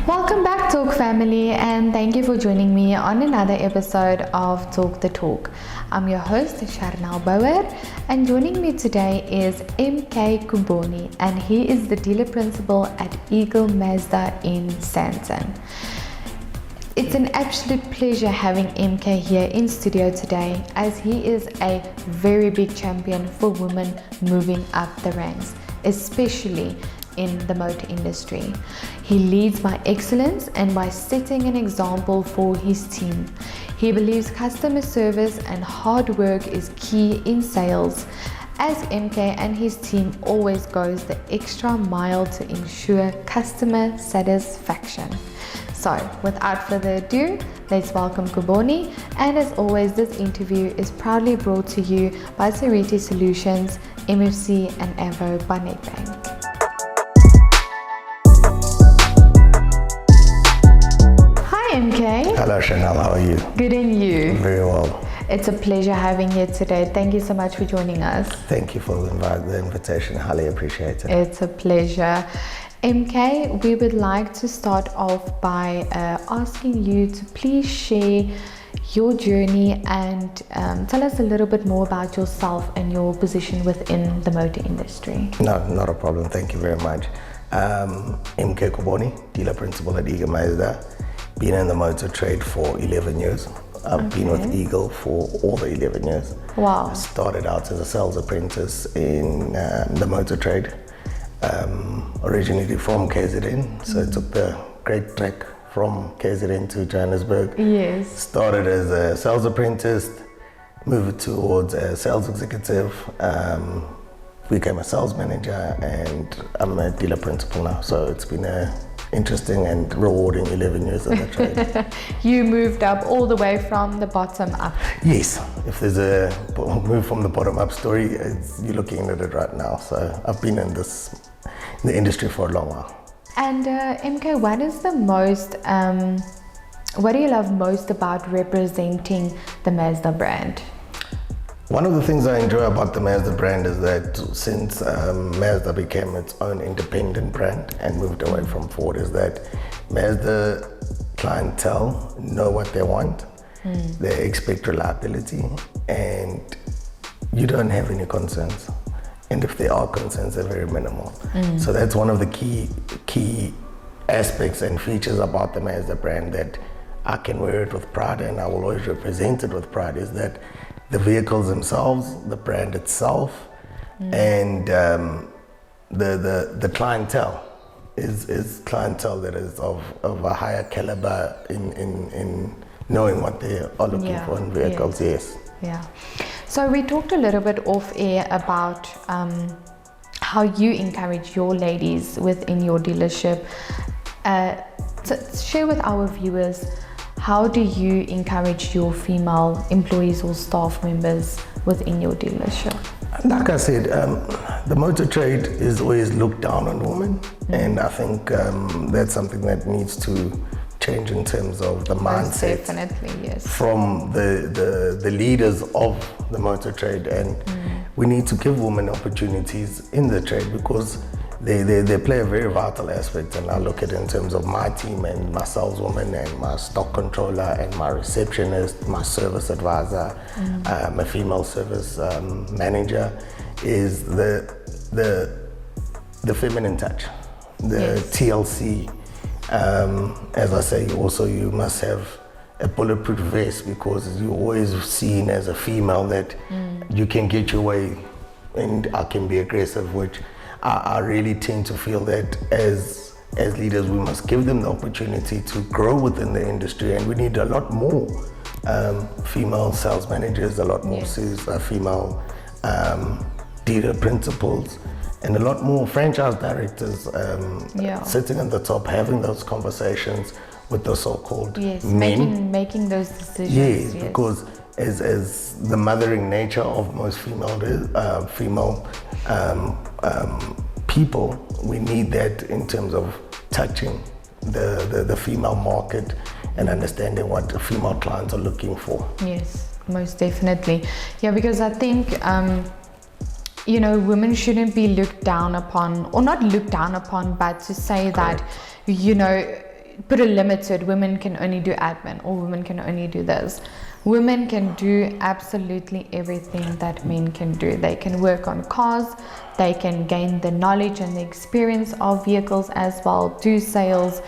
Welcome back, Talk family, and thank you for joining me on another episode of Talk the Talk. I'm your host, 𝙈𝙆 𝙆𝙆, and joining me today is MK Khuboni, and he is the dealer principal at Eagle Mazda in Sandton. It's an absolute pleasure having MK here in studio today, as he is a very big champion for women moving up the ranks, especially in the motor industry. He leads by excellence and by setting an example for his team. He believes customer service and hard work is key in sales, as MK and his team always goes the extra mile to ensure customer satisfaction. So without further ado, let's welcome Khuboni, and as always, this interview is proudly brought to you by Seriti Solutions, MFC and 𝙆𝙆 by Nedbank. MK. Hello Chanel, how are you? Good, and you? Very well. It's a pleasure having you today. Thank you so much for joining us. Thank you for the invitation. Highly appreciate it. It's a pleasure. MK, we would like to start off by asking you to please share your journey and tell us a little bit more about yourself and your position within the motor industry. No, not a problem. Thank you very much. MK Khuboni, dealer principal at Eagle Mazda. Been in the motor trade for 11 years. I've been with Eagle for all the 11 years. Wow. I started out as a sales apprentice in the motor trade, originally from KZN. So I took the great trek from KZN to Johannesburg. Yes. Started as a sales apprentice, moved towards a sales executive, became a sales manager, and I'm a dealer principal now. So it's been a interesting and rewarding 11 years in the trade. You moved up all the way from the bottom up. Yes, if there's a move from the bottom up story, you're looking at it right now. So I've been in the industry for a long while. And MK, what do you love most about representing the Mazda brand? One of the things I enjoy about the Mazda brand is that since Mazda became its own independent brand and moved away from Ford, is that Mazda clientele know what they want. They expect reliability, and you don't have any concerns. And if there are concerns, they're very minimal. So that's one of the key aspects and features about the Mazda brand that I can wear it with pride, and I will always represent it with pride, is that the vehicles themselves, the brand itself, and the clientele is clientele that is of a higher caliber in knowing what they are looking for in vehicles. Yes. Yeah. So we talked a little bit off air about how you encourage your ladies within your dealership. To share with our viewers, how do you encourage your female employees or staff members within your dealership? Like I said, the motor trade is always looked down on women, and I think that's something that needs to change in terms of the mindset. Definitely, yes. From the leaders of the motor trade, and we need to give women opportunities in the trade, because they play a very vital aspect. And I look at it in terms of my team and my saleswoman and my stock controller and my receptionist, my service advisor, my female service manager, is the feminine touch, the TLC. As I say, you must have a bulletproof vest, because you're always seen as a female that you can get your way and I can be aggressive, which I really tend to feel that as leaders, we must give them the opportunity to grow within the industry, and we need a lot more female sales managers, a lot more female dealer principals, and a lot more franchise directors sitting at the top, having those conversations with the so-called men. Making those decisions. Yes, because as the mothering nature of most female people, we need that in terms of touching the female market and understanding what the female clients are looking for. Yes, most definitely. Yeah, because I think women shouldn't be looked down upon, or not looked down upon, but to say that put a limit to it. Women can only do admin, or women can only do this. Women can do absolutely everything that men can do. They can work on cars, they can gain the knowledge and the experience of vehicles as well, do sales,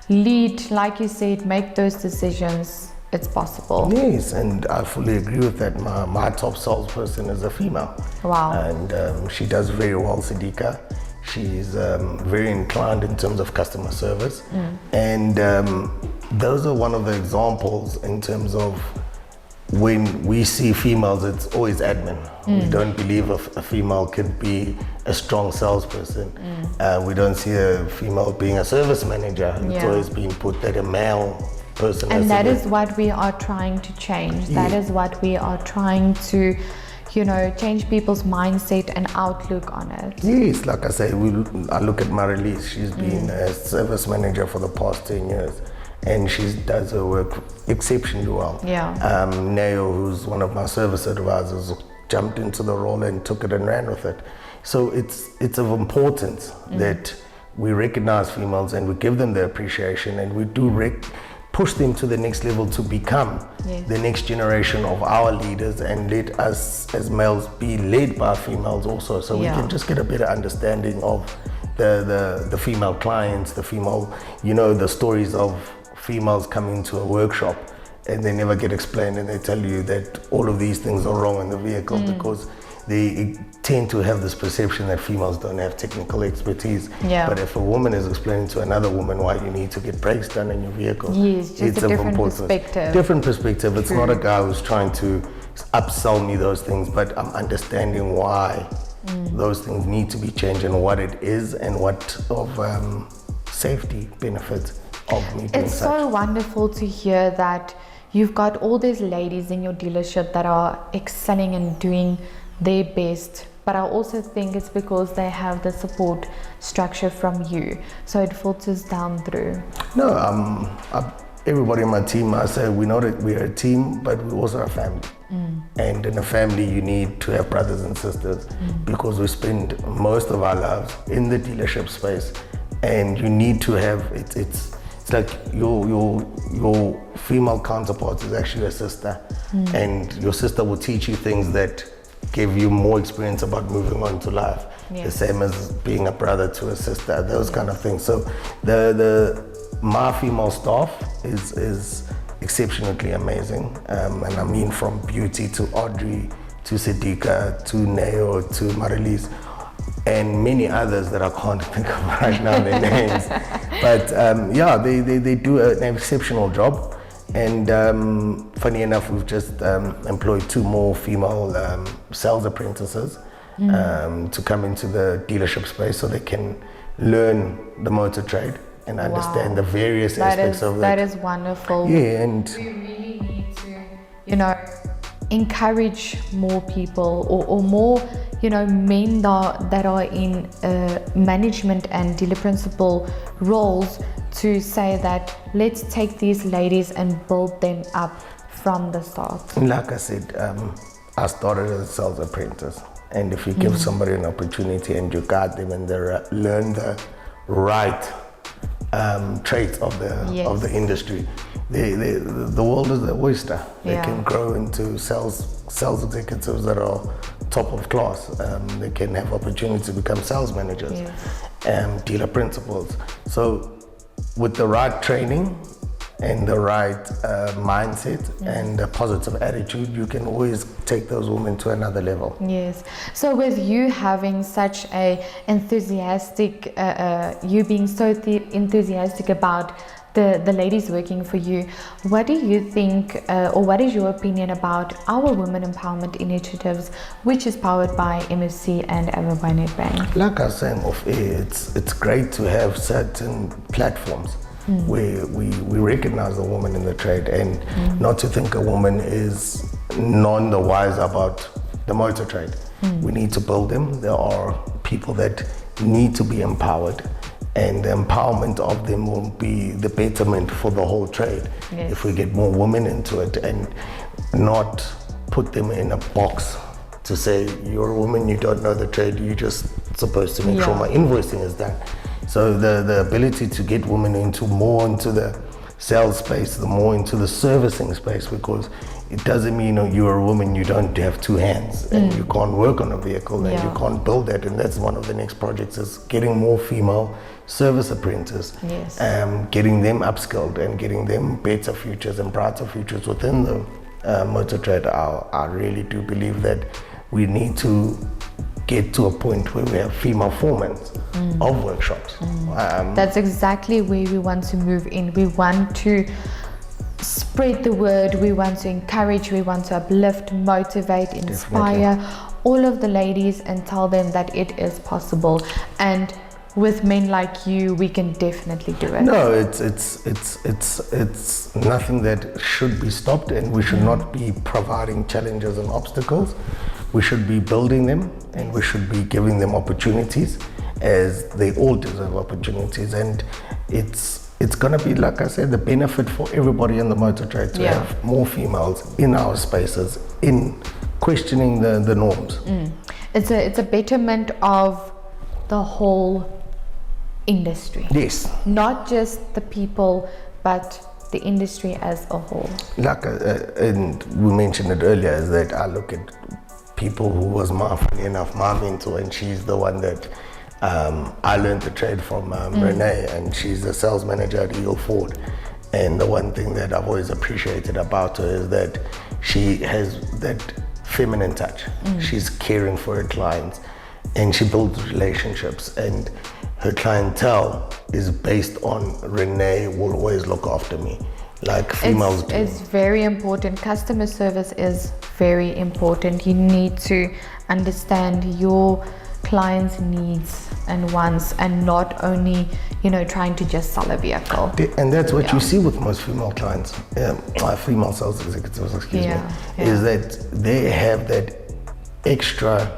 lead, like you said, make those decisions. It's possible. Yes, and I fully agree with that. My top salesperson is a female. Wow. And she does very well, Sidika. She's very inclined in terms of customer service. And those are one of the examples in terms of when we see females, it's always admin. We don't believe a female could be a strong salesperson. We don't see a female being a service manager. It's always being put that a male person. And that is what we are trying to change. That is what we are trying to, you know, change people's mindset and outlook on it. Yes, like I say, I look at Marilee. She's been a service manager for the past 10 years. And she does her work exceptionally well. Neo, who's one of my service advisors, jumped into the role and took it and ran with it. So it's of importance that we recognize females and we give them the appreciation, and we do push them to the next level to become the next generation of our leaders, and let us as males be led by females also, so we can just get a better understanding of the female clients, the female, you know, the stories of females coming to a workshop and they never get explained, and they tell you that all of these things are wrong in the vehicle because they tend to have this perception that females don't have technical expertise. But if a woman is explaining to another woman why you need to get brakes done in your vehicle, just it's a different perspective. Different perspective. It's not a guy who's trying to upsell me those things, but I'm understanding why those things need to be changed and what it is and what of safety benefits of me doing It's such. so wonderful to hear that you've got all these ladies in your dealership that are excelling and doing their best, but I also think it's because they have the support structure from you, so it filters down through. No, everybody in my team, I say we know that we're a team, but we also are a family. And in a family, you need to have brothers and sisters because we spend most of our lives in the dealership space, and you need to have it's like your female counterpart is actually a sister, and your sister will teach you things that give you more experience about moving on to life. The same as being a brother to a sister, those kind of things. So my female staff is exceptionally amazing, and I mean from Beauty to Audrey to Sidika to Neo to Marilee and many others that I can't think of right now their names. But they do an exceptional job. And funny enough, we've just employed 2 more female sales apprentices to come into the dealership space so they can learn the motor trade and understand the various aspects of it. That is wonderful. And we really need to, you know, encourage more people or more, you know, men that are in management and dealer principal roles to say that let's take these ladies and build them up from the start. Like I said, I started as a sales apprentice, and if you give somebody an opportunity and you guide them and they learn the right traits of the industry, the world is an oyster. They can grow into sales executives that are top of class. They can have opportunity to become sales managers, dealer principals. So with the right training and the right mindset and a positive attitude, you can always take those women to another level. Yes. So with you having such a enthusiastic, you being so enthusiastic about the ladies working for you, what do you think, or what is your opinion about our women empowerment initiatives, which is powered by MFC and 𝙆𝙆 Nedbank? Like I was saying off air, it's great to have certain platforms where we recognize the woman in the trade, and not to think a woman is none the wiser about the motor trade. We need to build them. There are people that need to be empowered, and the empowerment of them will be the betterment for the whole trade. If we get more women into it and not put them in a box to say, you're a woman, you don't know the trade, you're just supposed to make sure my invoicing is done. So the ability to get women into the sales space, more into the servicing space, because it doesn't mean you're a woman, you don't have two hands and you can't work on a vehicle and you can't build that. And that's one of the next projects, is getting more female service apprentices, getting them upskilled and getting them better futures and brighter futures within the motor trade. I really do believe that we need to get to a point where we have female foremen of workshops. That's exactly where we want to move in. We want to spread the word, we want to encourage, we want to uplift, motivate, inspire all of the ladies and tell them that it is possible. And with men like you, we can definitely do it. No, it's nothing that should be stopped, and we should not be providing challenges and obstacles. We should be building them, and we should be giving them opportunities, as they all deserve opportunities. And it's going to be, like I said, the benefit for everybody in the motor trade to have more females in our spaces, in questioning the norms. It's a betterment of the whole industry. Yes. Not just the people, but the industry as a whole. Like, and we mentioned it earlier, is that I look at people who was funny enough, my mentor, and she's the one that I learned the trade from, Renee, and she's the sales manager at Eagle Ford. And the one thing that I've always appreciated about her is that she has that feminine touch. She's caring for her clients, and she builds relationships, and her clientele is based on Renee will always look after me, like females do. It's very important. Customer service is very important. You need to understand your clients' needs and wants, and not only trying to just sell a vehicle. And that's what you see with most female clients, female sales executives, is that they have that extra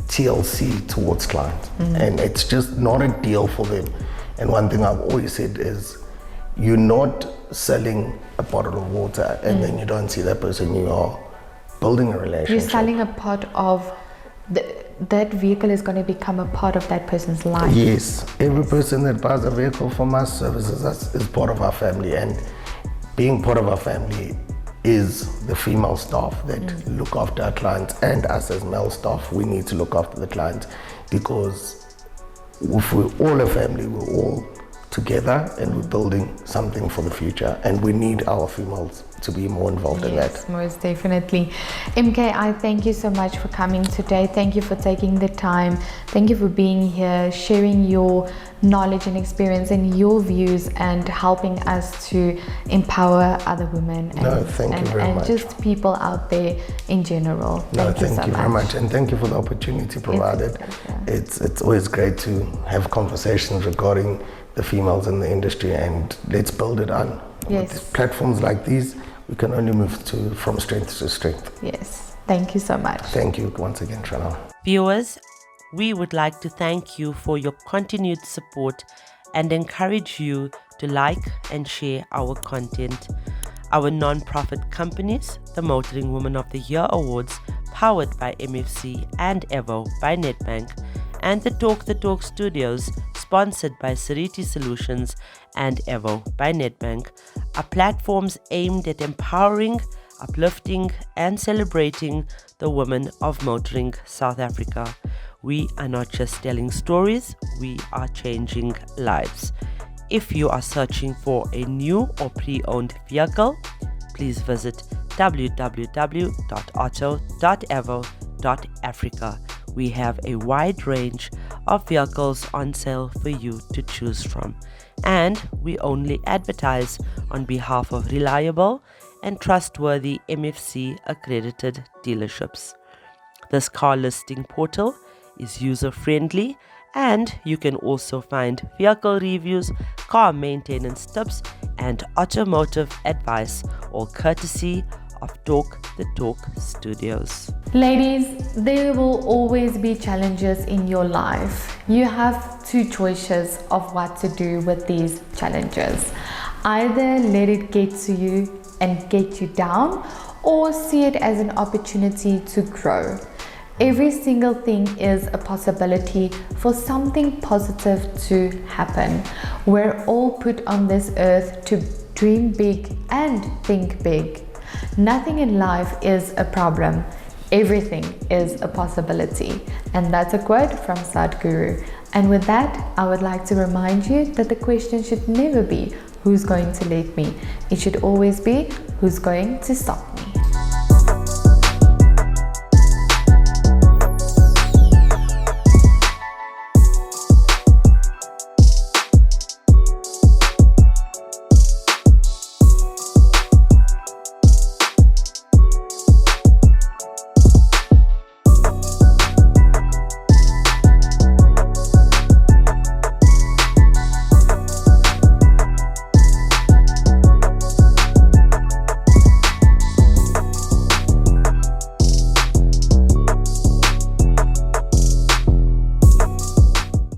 TLC towards clients, and it's just not a deal for them. And one thing I've always said is, you're not selling a bottle of water and then you don't see that person. You are building a relationship. You're selling a part of that vehicle is going to become a part of that person's life. Yes, every person that buys a vehicle from us, services us, is part of our family. And being part of our family is the female staff that look after our clients, and us as male staff, we need to look after the clients, because if we're all a family, we're all together and we're building something for the future, and we need our females to be more involved in that. Yes, most definitely. MK, I thank you so much for coming today. Thank you for taking the time. Thank you for being here, sharing your knowledge and experience and your views, and helping us to empower other women and, thank you very much. Just people out there in general. Thank you very much, and thank you for the opportunity provided. It's always great to have conversations regarding the females in the industry, and let's build it on. Yes. With platforms like these, we can only move from strength to strength. Yes. Thank you so much. Thank you once again, Chanel. Viewers, we would like to thank you for your continued support and encourage you to like and share our content. Our non-profit companies, the Motoring Woman of the Year Awards, powered by MFC and Evo by Nedbank, and the Talk Studios, sponsored by Sariti Solutions and Evo by Nedbank, are platforms aimed at empowering, uplifting, and celebrating the women of motoring South Africa. We are not just telling stories, we are changing lives. If you are searching for a new or pre-owned vehicle, please visit www.auto.evo.africa. We have a wide range of vehicles on sale for you to choose from, and we only advertise on behalf of reliable and trustworthy MFC accredited dealerships. This car listing portal is user-friendly, and you can also find vehicle reviews, car maintenance tips, and automotive advice, all courtesy of Talk Studios. Ladies, there will always be challenges in your life. You have two choices of what to do with these challenges. Either let it get to you and get you down, or see it as an opportunity to grow. Every single thing is a possibility for something positive to happen. We're all put on this earth to dream big and think big. Nothing in life is a problem. Everything is a possibility. And that's a quote from Sadhguru. And with that, I would like to remind you that the question should never be, who's going to let me? It should always be, who's going to stop me?